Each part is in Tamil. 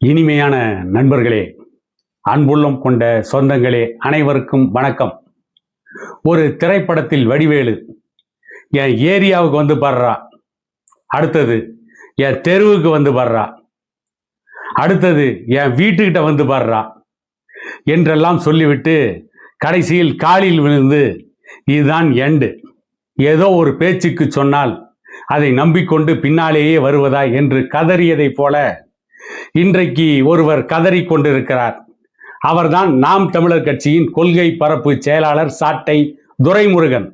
இனிமையான நண்பர்களே, அன்புள்ளம் கொண்ட சொந்தங்களே, அனைவருக்கும் வணக்கம். ஒரு திரைப்படத்தில் வடிவேலு என் ஏரியாவுக்கு வந்து பாடுறா, அடுத்தது என் தெருவுக்கு வந்து பாடுறா, அடுத்தது என் வீட்டுக்கிட்ட வந்து பாடுறா என்றெல்லாம் சொல்லிவிட்டு கடைசியில் காலில் விழுந்து இதுதான் எண்டு, ஏதோ ஒரு பேச்சுக்கு சொன்னால் அதை நம்பிக்கொண்டு பின்னாலேயே வருவதா என்று கதறியதை போல இன்றைக்கு ஒருவர் கதறி கொண்டிருக்கிறார். அவர்தான் நாம் தமிழர் கட்சியின் கொள்கை பரப்பு செயலாளர் சாட்டை துரைமுருகன்.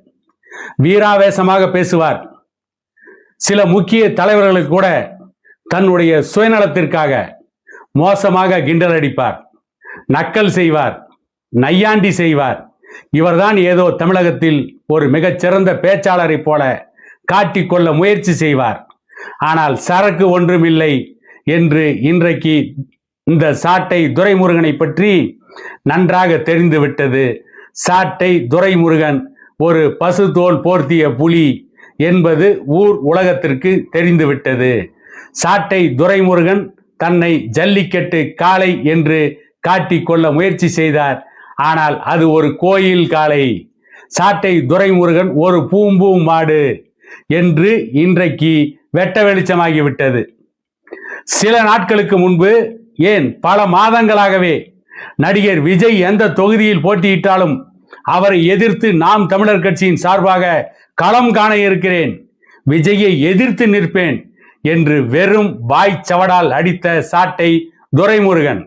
வீராவேசமாக பேசுவார். சில முக்கிய தலைவர்களுக்கு கூட தன்னுடைய சுயநலத்திற்காக மோசமாக கிண்டல் அடிப்பார், நக்கல் செய்வார், நையாண்டி செய்வார். இவர்தான் ஏதோ தமிழகத்தில் ஒரு மிகச்சிறந்த பேச்சாளரை போல காட்டிக்கொள்ள முயற்சி செய்வார். ஆனால் சரக்கு ஒன்றுமில்லை என்று இன்றைக்கு இந்த சாட்டை துரைமுருகனை பற்றி நன்றாக தெரிந்துவிட்டது. சாட்டை துரைமுருகன் ஒரு பசு தோல் போர்த்திய புலி என்பது ஊர் உலகத்திற்கு தெரிந்துவிட்டது. சாட்டை துரைமுருகன் தன்னை ஜல்லிக்கட்டு காளை என்று காட்டிக்கொள்ள முயற்சி செய்தார். ஆனால் அது ஒரு கோயில் காளை. சாட்டை துரைமுருகன் ஒரு பூம்பூம் மாடு என்று இன்றைக்கு வெட்ட வெளிச்சமாகிவிட்டது. சில நாட்களுக்கு முன்பு, ஏன் பல மாதங்களாகவே நடிகர் விஜய் எந்த தொகுதியில் போட்டியிட்டாலும் அவரை எதிர்த்து நாம் தமிழர் கட்சியின் சார்பாக களம் காண இருக்கிறேன், விஜயை எதிர்த்து நிற்பேன் என்று வெறும் வாய்ச்சவடால் அடித்த சாட்டை துரைமுருகன்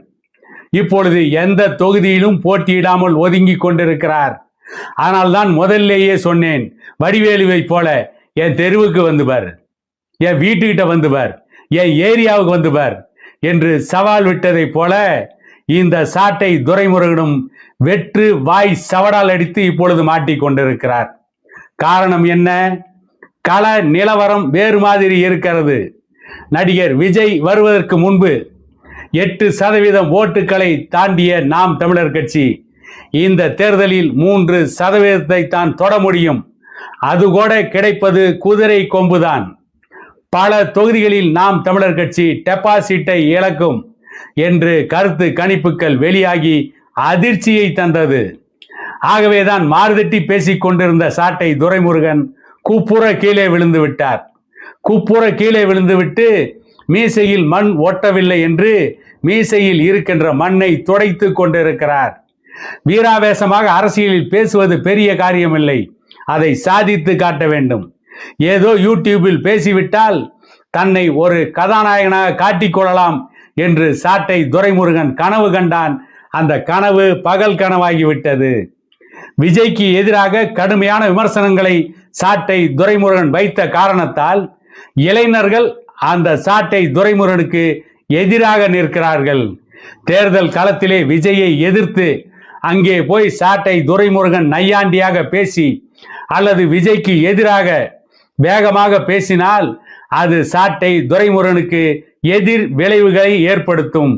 இப்பொழுது எந்த தொகுதியிலும் போட்டியிடாமல் ஒதுங்கி கொண்டிருக்கிறார். அதனால்தான் முதல்லேயே சொன்னேன், வடிவேலுவை போல என் தெருவுக்கு வந்து பார், என் வீட்டுக்கிட்ட வந்து பார், என் ஏரியாவுக்கு வந்து பார் என்று சவால் விட்டதை போல இந்த சாட்டை துரைமுருகனும் வெற்று வாய் சவடால் அடித்து இப்பொழுது மாட்டிக்கொண்டிருக்கிறார். காரணம் என்ன? கள நிலவரம் வேறு மாதிரி இருக்கிறது. நடிகர் விஜய் வருவதற்கு முன்பு 8% ஓட்டுக்களை தாண்டிய நாம் தமிழர் கட்சி இந்த தேர்தலில் 3% தான் தொட முடியும். அது கூட கிடைப்பது குதிரை கொம்புதான். பல தொகுதிகளில் நாம் தமிழர் கட்சி டெபாசிட்டை இழக்கும் என்று கருத்து கணிப்புகள் வெளியாகி அதிர்ச்சியை தந்தது. ஆகவேதான் மாறுதட்டி பேசிக் கொண்டிருந்த சாட்டை துரைமுருகன் குப்புற கீழே விழுந்து விட்டார். குப்புற கீழே விழுந்துவிட்டு மீசையில் மண் ஒட்டவில்லை என்று மீசையில் இருக்கின்ற மண்ணை துடைத்து கொண்டிருக்கிறார். வீராவேசமாக அரசியலில் பேசுவது பெரிய காரியமில்லை, அதை சாதித்து காட்ட வேண்டும். ஏதோ யூடியூபில் பேசிவிட்டால் தன்னை ஒரு கதாநாயகனாக காட்டிக்கொள்ளலாம் என்று சாட்டை துரைமுருகன் கனவு கண்டான். அந்த கனவு பகல் கனவாகிவிட்டது. விஜய்க்கு எதிராக கடுமையான விமர்சனங்களை சாட்டை துரைமுருகன் வைத்த காரணத்தால் இளைஞர்கள் அந்த சாட்டை துரைமுருகனுக்கு எதிராக நிற்கிறார்கள். தேர்தல் களத்திலே விஜயை எதிர்த்து அங்கே போய் சாட்டை துரைமுருகன் நையாண்டியாக பேசி அல்லது விஜய்க்கு எதிராக வேகமாக பேசினால் அது சாட்டை துரைமுருகனுக்கு எதிர் விளைவுகளை ஏற்படுத்தும்.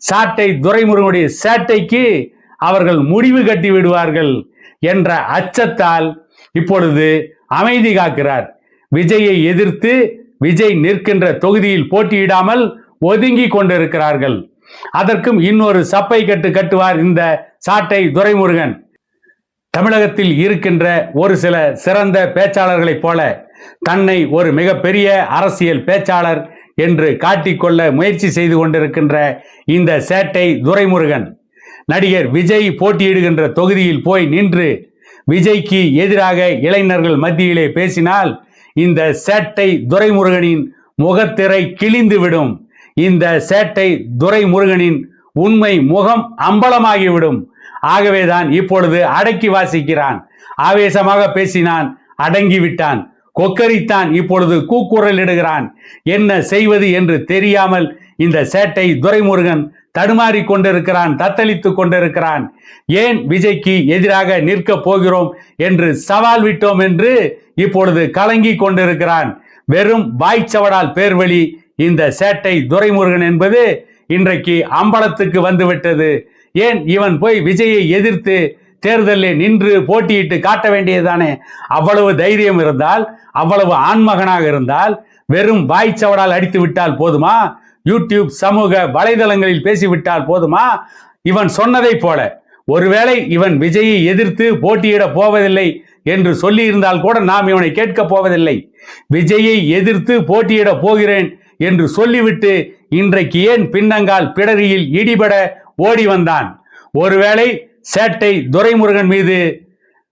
சாட்டை துரைமுருகனுடைய சேட்டைக்கு அவர்கள் முடிவு கட்டி விடுவார்கள் என்ற அச்சத்தால் இப்பொழுது அமைதி காக்கிறார். விஜயை எதிர்த்து விஜய் நிற்கின்ற தொகுதியில் போட்டியிடாமல் ஒதுங்கி கொண்டிருக்கிறார்கள். அதற்கும் இன்னொரு சப்பை கட்டு கட்டுவார் இந்த சாட்டை துரைமுருகன். தமிழகத்தில் இருக்கின்ற ஒரு சில சிறந்த பேச்சாளர்களைப் போல தன்னை ஒரு மிகப்பெரிய அரசியல் பேச்சாளர் என்று காட்டிக்கொள்ள முயற்சி செய்து கொண்டிருக்கின்ற இந்த சேட்டை துரைமுருகன் நடிகர் விஜய் போட்டியிடுகின்ற தொகுதியில் போய் நின்று விஜய்க்கு எதிராக இளைஞர்கள் மத்தியிலே பேசினால் இந்த சேட்டை துரைமுருகனின் முகத்திரை கிழிந்துவிடும். இந்த சேட்டை துரைமுருகனின் உண்மை முகம் அம்பலமாகிவிடும். ஆகவேதான் இப்பொழுது அடக்கி வாசிக்கிறான். ஆவேசமாக பேசினான், அடங்கிவிட்டான். கொக்கரித்தான், இப்பொழுது கூக்குரல் இடுகிறான். என்ன செய்வது என்று தெரியாமல் இந்த சேட்டை துரைமுருகன் தடுமாறி கொண்டிருக்கிறான், தத்தளித்து கொண்டிருக்கிறான். ஏன் விஜய்க்கு எதிராக நிற்க போகிறோம் என்று சவால் விட்டோம் என்று இப்பொழுது கலங்கி கொண்டிருக்கிறான். வெறும் வாய்ச்சவடால் பேர்வழி இந்த சேட்டை துரைமுருகன் என்பது இன்றைக்கு அம்பலத்துக்கு வந்துவிட்டது. ஏன் இவன் போய் விஜயை எதிர்த்து தேர்தலில் நின்று போட்டியிட்டு காட்ட வேண்டியதுதானே? அவ்வளவு தைரியம் இருந்தால், அவ்வளவு ஆண்மகனாக இருந்தால் வெறும் வாய்ச்சவடால் அடித்து விட்டால் போதுமா? யூடியூப் சமூக வலைதளங்களில் பேசிவிட்டால் போதுமா? இவன் சொன்னதை போல ஒருவேளை இவன் விஜயை எதிர்த்து போட்டியிட போவதில்லை என்று சொல்லியிருந்தால் கூட நாம் இவனை கேட்கப் போவதில்லை. விஜயை எதிர்த்து போட்டியிட போகிறேன் என்று சொல்லிவிட்டு இன்றைக்கு ஏன் பின்னங்கால் பிடரியில் இடிபட ஓடி வந்தான்? ஒருவேளை சேட்டை துரைமுருகன் மீது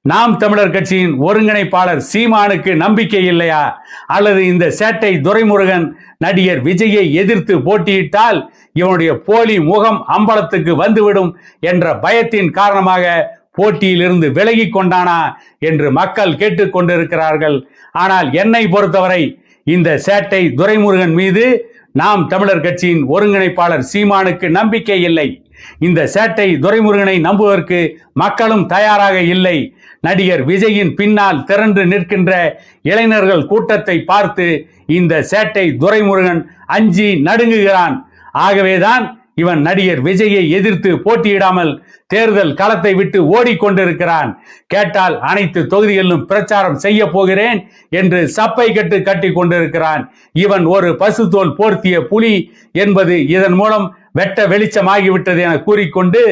நாம் தமிழர் கட்சியின் ஒருங்கிணைப்பாளர் சீமானுக்கு நம்பிக்கை இல்லையா? அல்லது இந்த சேட்டை துரைமுருகன் நடிகர் விஜயை எதிர்த்து போட்டியிட்டால் இவனுடைய போலி முகம் அம்பலத்துக்கு வந்துவிடும் என்ற பயத்தின் காரணமாக போட்டியிலிருந்து விலகி கொண்டானா என்று மக்கள் கேட்டுக்கொண்டிருக்கிறார்கள். ஆனால் என்னை பொறுத்தவரை இந்த சேட்டை துரைமுருகன் மீது நாம் தமிழர் கட்சியின் ஒருங்கிணைப்பாளர் சீமானுக்கு நம்பிக்கை இல்லை. இந்த சேட்டை துரைமுருகனை நம்புவதற்கு மக்களும் தயாராக இல்லை. நடிகர் விஜயின் பின்னால் திரண்டு நிற்கின்ற இளைஞர்கள் கூட்டத்தை பார்த்து இந்த சேட்டை துரைமுருகன் அஞ்சி நடுங்குகிறான். ஆகவேதான் இவன் நடிகர் விஜயை எதிர்த்து போட்டியிடாமல் தேர்தல் களத்தை விட்டு ஓடிக்கொண்டிருக்கிறான். கேட்டால் அனைத்து தொகுதிகளிலும் பிரச்சாரம் செய்ய போகிறேன் என்று சப்பை கட்டு கட்டி கொண்டிருக்கிறான். இவன் ஒரு பசுத்தோல் போர்த்திய புலி என்பது இதன் மூலம் வெட்ட வெளிச்சமாகிவிட்டது என கூறிக்கொண்டு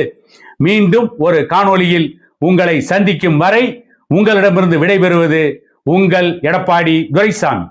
மீண்டும் ஒரு காணொளியில் உங்களை சந்திக்கும் வரை உங்களிடமிருந்து விடைபெறுவது உங்கள் எடப்பாடி துரைசாமி.